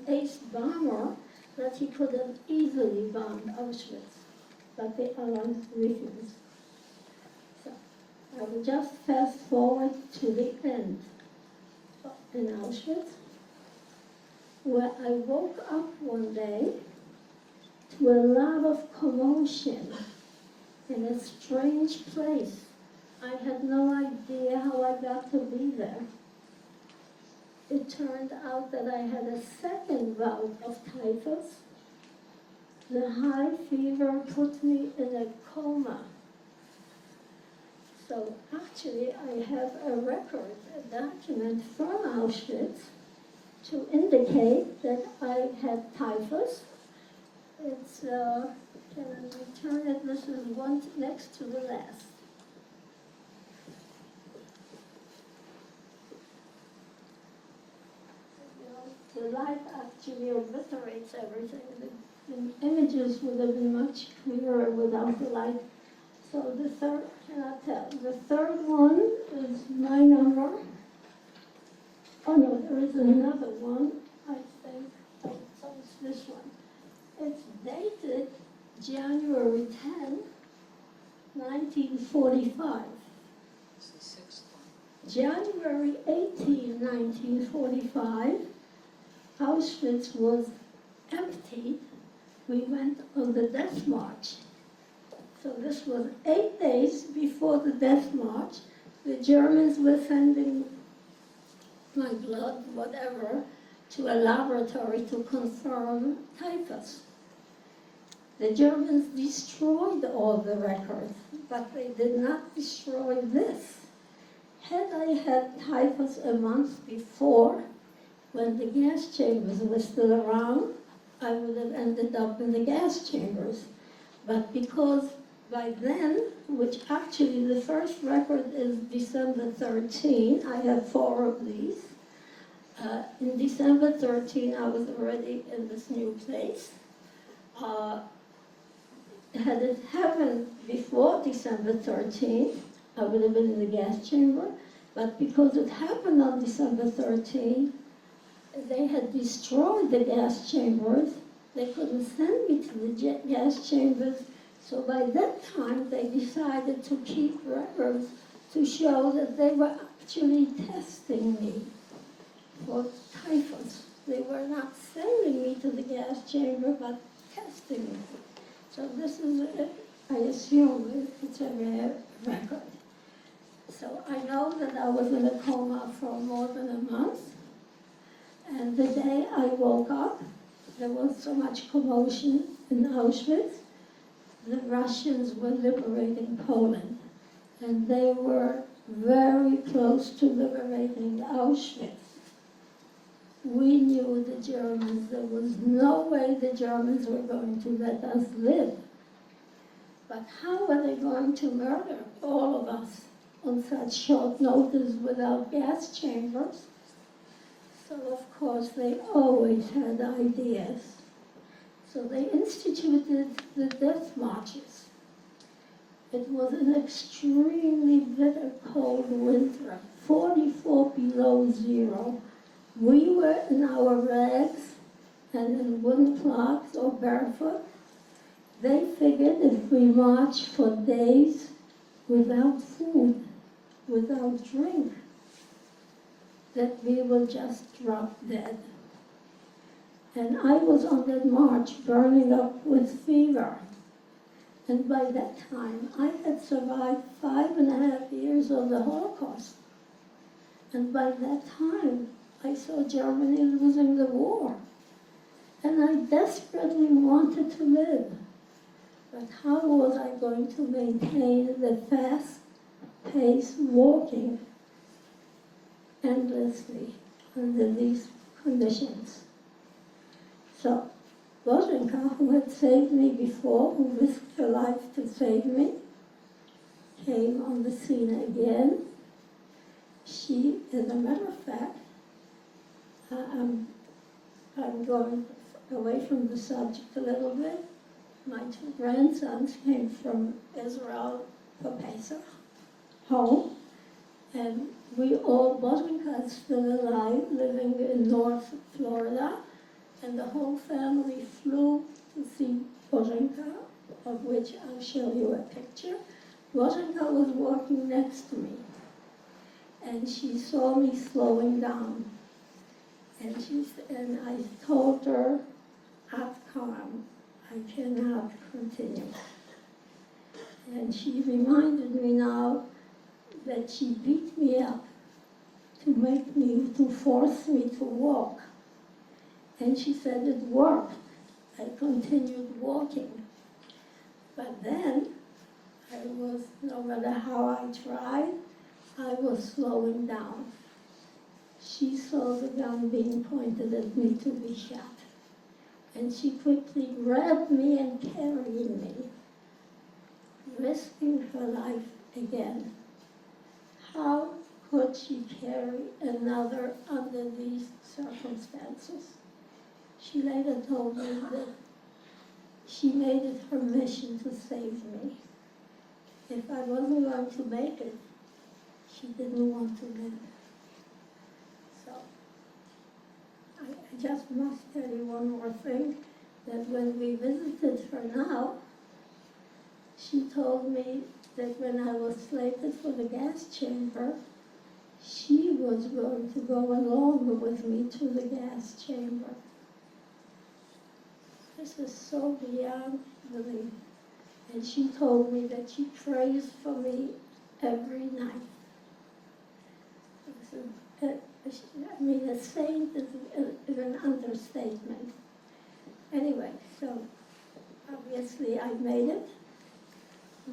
ace bomber, that he could have easily bombed Auschwitz. But the Allies refused. So I will just fast forward to the end in Auschwitz, where I woke up one day to a lot of commotion in a strange place. I had no idea how I got to be there. It turned out that I had a second bout of typhus, The high fever put me in a coma. So actually I have a record, a document from Auschwitz to indicate that I had typhus. It's, can I return it? This is one next to the last. The light actually obliterates everything. The images would have been much clearer without the light. So the third, cannot tell. The third one is my number. Oh no, there is another one, I think. Oh, so it's this one. It's dated January 10, 1945. It's the sixth one. January 18, 1945, Auschwitz was emptied. We went on the death march. So this was 8 days before the death march. The Germans were sending my blood, whatever, to a laboratory to confirm typhus. The Germans destroyed all the records, but they did not destroy this. Had I had typhus a month before, when the gas chambers were still around, I would have ended up in the gas chambers. But because by then, which actually the first record is December 13, I have 4 of these. In December 13, I was already in this new place. Had it happened before December 13, I would have been in the gas chamber. But because it happened on December 13, they had destroyed the gas chambers. They couldn't send me to the gas chambers. So by that time, they decided to keep records to show that they were actually testing me for typhus. They were not sending me to the gas chamber, but testing me. So this is, I assume, it's a rare record. So I know that I was in a coma for more than a month. And the day I woke up, there was so much commotion in Auschwitz. The Russians were liberating Poland, and they were very close to liberating Auschwitz. We knew the Germans. There was no way the Germans were going to let us live. But how were they going to murder all of us on such short notice without gas chambers? So of course they always had ideas. So they instituted the death marches. It was an extremely bitter cold winter, 44 below zero. We were in our rags and in wooden clogs or barefoot. They figured if we marched for days without food, without drink, that we will just drop dead. And I was on that march burning up with fever. And by that time, I had survived 5.5 years of the Holocaust. And by that time, I saw Germany losing the war. And I desperately wanted to live. But how was I going to maintain the fast-paced walking endlessly under these conditions? So Bronia, who had saved me before, who risked her life to save me, came on the scene again. She, as a matter of fact, I'm going away from the subject a little bit. My 2 grandsons came from Israel for Pesach, home, and we all, Bronia is still alive, living in North Florida, and the whole family flew to see Bronia, of which I'll show you a picture. Bronia was walking next to me, and she saw me slowing down. And I told her, "Have calm, I cannot continue." And she reminded me now that she beat me up to force me to walk. And she said it worked. I continued walking. But then, no matter how I tried, I was slowing down. She saw the gun being pointed at me to be shot. And she quickly grabbed me and carried me, risking her life again. How could she carry another under these circumstances? She later told me that she made it her mission to save me. If I wasn't going to make it, she didn't want to live. So, I just must tell you one more thing, that when we visited her now, she told me that when I was slated for the gas chamber, she was going to go along with me to the gas chamber. This is so beyond belief. And she told me that she prays for me every night. A saint is an understatement. Anyway, so obviously I made it.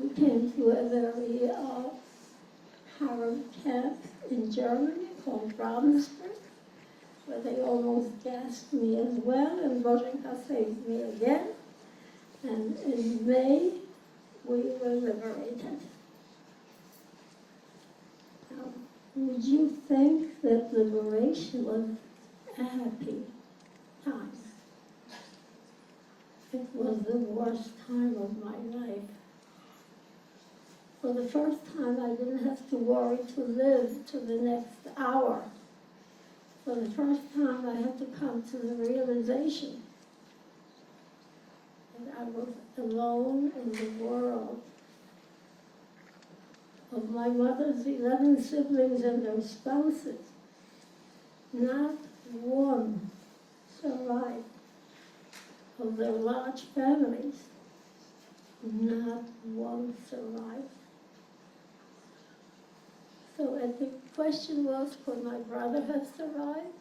We came to a very harem camp in Germany called Ravensburg, where they almost gassed me as well, and Bronia saved me again. And in May, we were liberated. Would you think that liberation was a happy time? It was the worst time of my life. For the first time, I didn't have to worry to live to the next hour. For the first time, I had to come to the realization that I was alone in the world. Of my mother's 11 siblings and their spouses, not one survived. Of their large families, not one survived. So and the question was, could my brother have survived?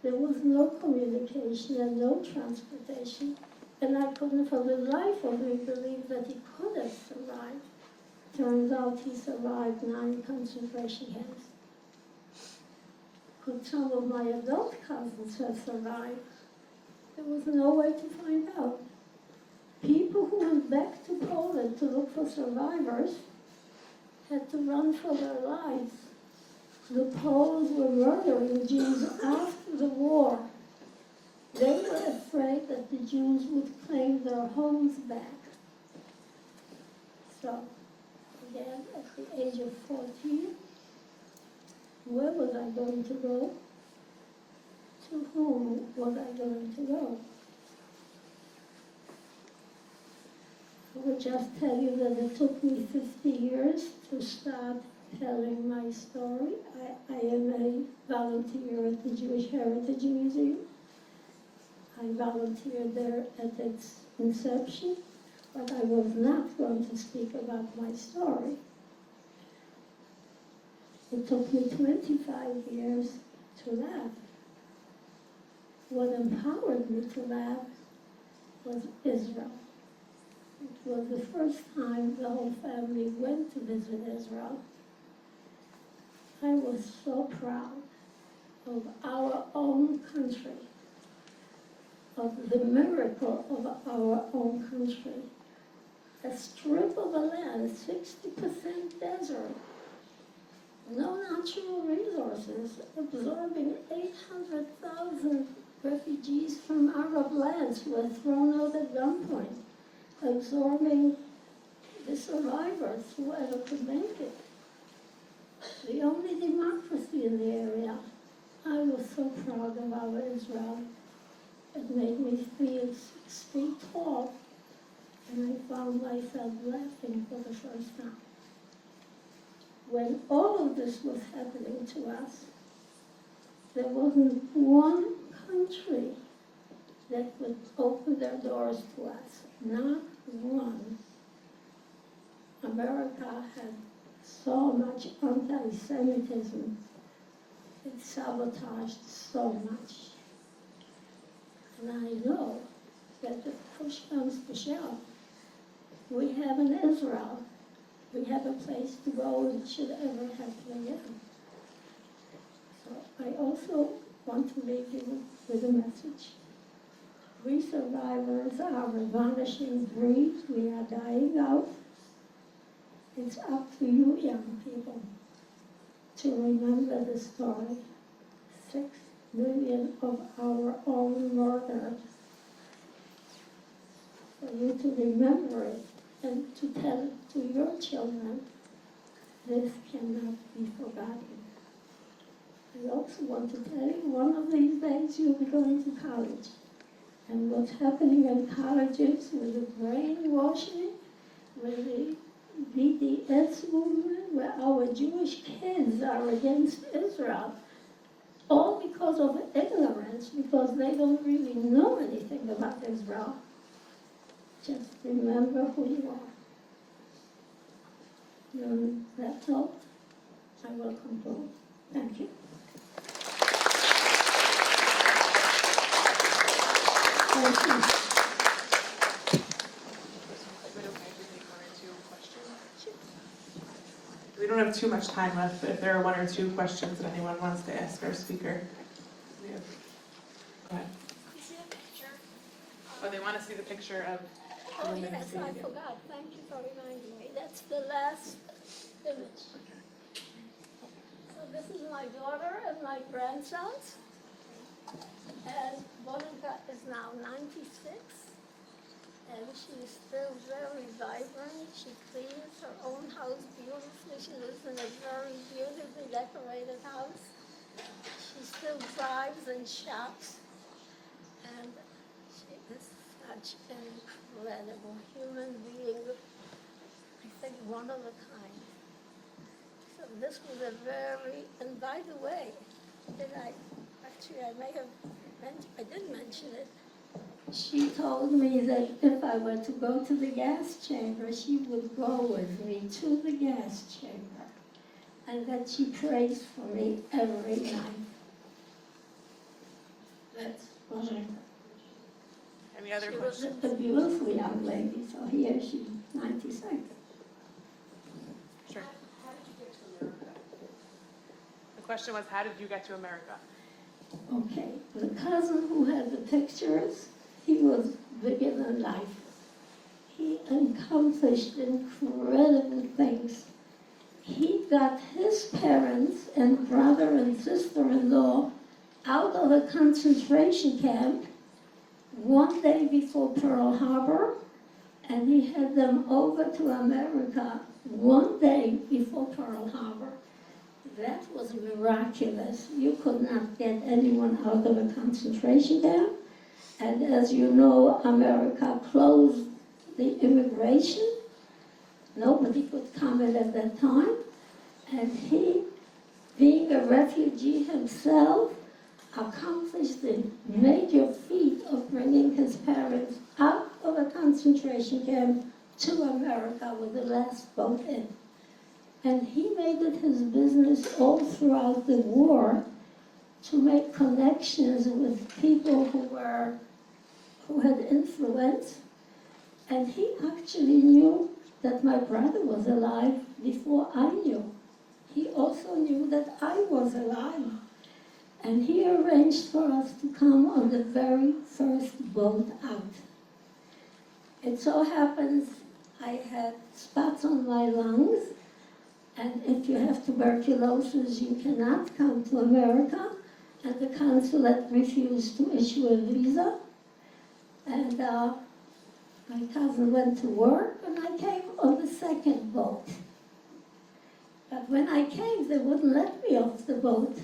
There was no communication and no transportation, and I couldn't for the life of me believe that he could have survived. Turns out he survived 9 concentration camps. Could some of my adult cousins have survived? There was no way to find out. People who went back to Poland to look for survivors had to run for their lives. The Poles were murdering Jews after the war. They were afraid that the Jews would claim their homes back. So, again, at the age of 14, where was I going to go? To whom was I going to go? I would just tell you that it took me 50 years to start telling my story. I am a volunteer at the Jewish Heritage Museum. I volunteered there at its inception, but I was not going to speak about my story. It took me 25 years to laugh. What empowered me to laugh was Israel. It was the first time the whole family went to visit Israel. I was so proud of our own country, of the miracle of our own country. A strip of a land, 60% desert, no natural resources, absorbing 800,000 refugees from Arab lands who were thrown out at gunpoint, absorbing the survivors, whoever could make it. The only democracy in the area. I was so proud of our Israel. It made me feel 6 feet tall, and I found myself laughing for the first time. When all of this was happening to us, there wasn't one country that would open their doors to us. Not one. America had so much anti-Semitism. It sabotaged so much. And I know that if push comes to shove, we have in Israel, we have a place to go and should ever happen again. So I also want to leave you with a message. We survivors are a vanishing breed. We are dying out. It's up to you, young people, to remember the story. 6 million of our own murder. For you to remember it and to tell it to your children, this cannot be forgotten. I also want to tell you, one of these days you'll be going to college. And what's happening in colleges with the brainwashing, with the BDS movement, where our Jewish kids are against Israel, all because of ignorance, because they don't really know anything about Israel. Just remember who you are. And that's all. I will conclude. Thank you. Thank you. We don't have too much time left, but if there are 1 or 2 questions that anyone wants to ask our speaker. Go ahead. See a picture? Oh, they want to see the picture of Oh, the women yes, who see I you. forgot. Thank you for reminding me. That's the last image. So this is my daughter and my grandsons. And Monica is now 96. And she's still very vibrant. She cleans her own house beautifully. She lives in a very beautifully decorated house. She still drives and shops. And she is such an incredible human being. I think one of a kind. So this was a very, and by the way, I may have mentioned, I did mention it. She told me that if I were to go to the gas chamber, she would go with me to the gas chamber, and that she prays for me every night. That's what I thought. Any other She was questions? a beautiful young lady, so here she's 96. Sure. The question was, how did you get to America? Okay, the cousin who had the pictures, he was bigger than life. He accomplished incredible things. He got his parents and brother and sister-in-law out of a concentration camp one day before Pearl Harbor, and he had them over to America one day before Pearl Harbor. That was miraculous. You could not get anyone out of a concentration camp. And as you know, America closed the immigration. Nobody could come in at that time. And he, being a refugee himself, accomplished the major feat of bringing his parents out of a concentration camp to America with the last boat in. And he made it his business all throughout the war to make connections with people who had influence. And he actually knew that my brother was alive before I knew. He also knew that I was alive. And he arranged for us to come on the very first boat out. It so happens I had spots on my lungs, and if you have tuberculosis, you cannot come to America, and the consulate refused to issue a visa. And my cousin went to work, and I came on the second boat. But when I came, they wouldn't let me off the boat.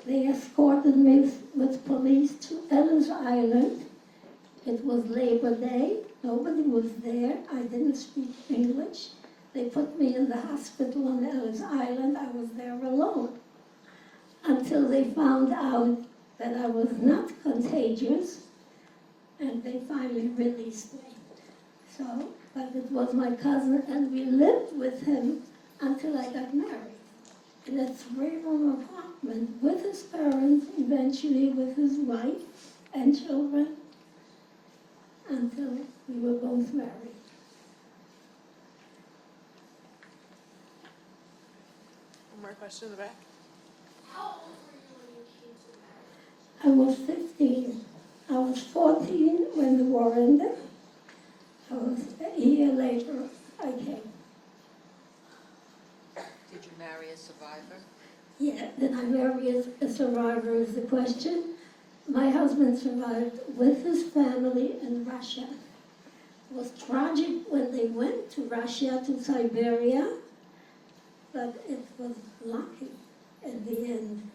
They escorted me with police to Ellis Island. It was Labor Day. Nobody was there. I didn't speak English. They put me in the hospital on Ellis Island. I was there alone until they found out that I was not contagious, and they finally released me. So, but it was my cousin, and we lived with him until I got married in a 3-room apartment with his parents, eventually with his wife and children. until we were both married. One more question in the back. How old were you when you came to America? I was 15. I was 14 when the war ended. I was a year later I came. Did you marry a survivor? Yeah, did I marry a survivor is the question. My husband survived with his family in Russia. It was tragic when they went to Russia, to Siberia, but it was lucky at the end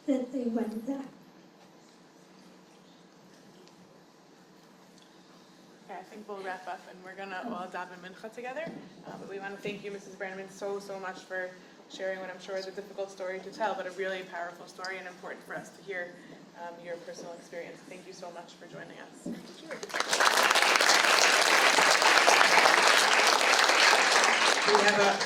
that they went there. Okay, I think we'll wrap up and we're gonna all daven mincha together. But we want to thank you, Mrs. Brandman, so much for sharing what I'm sure is a difficult story to tell, but a really powerful story and important for us to hear your personal experience. Thank you so much for joining us. We have a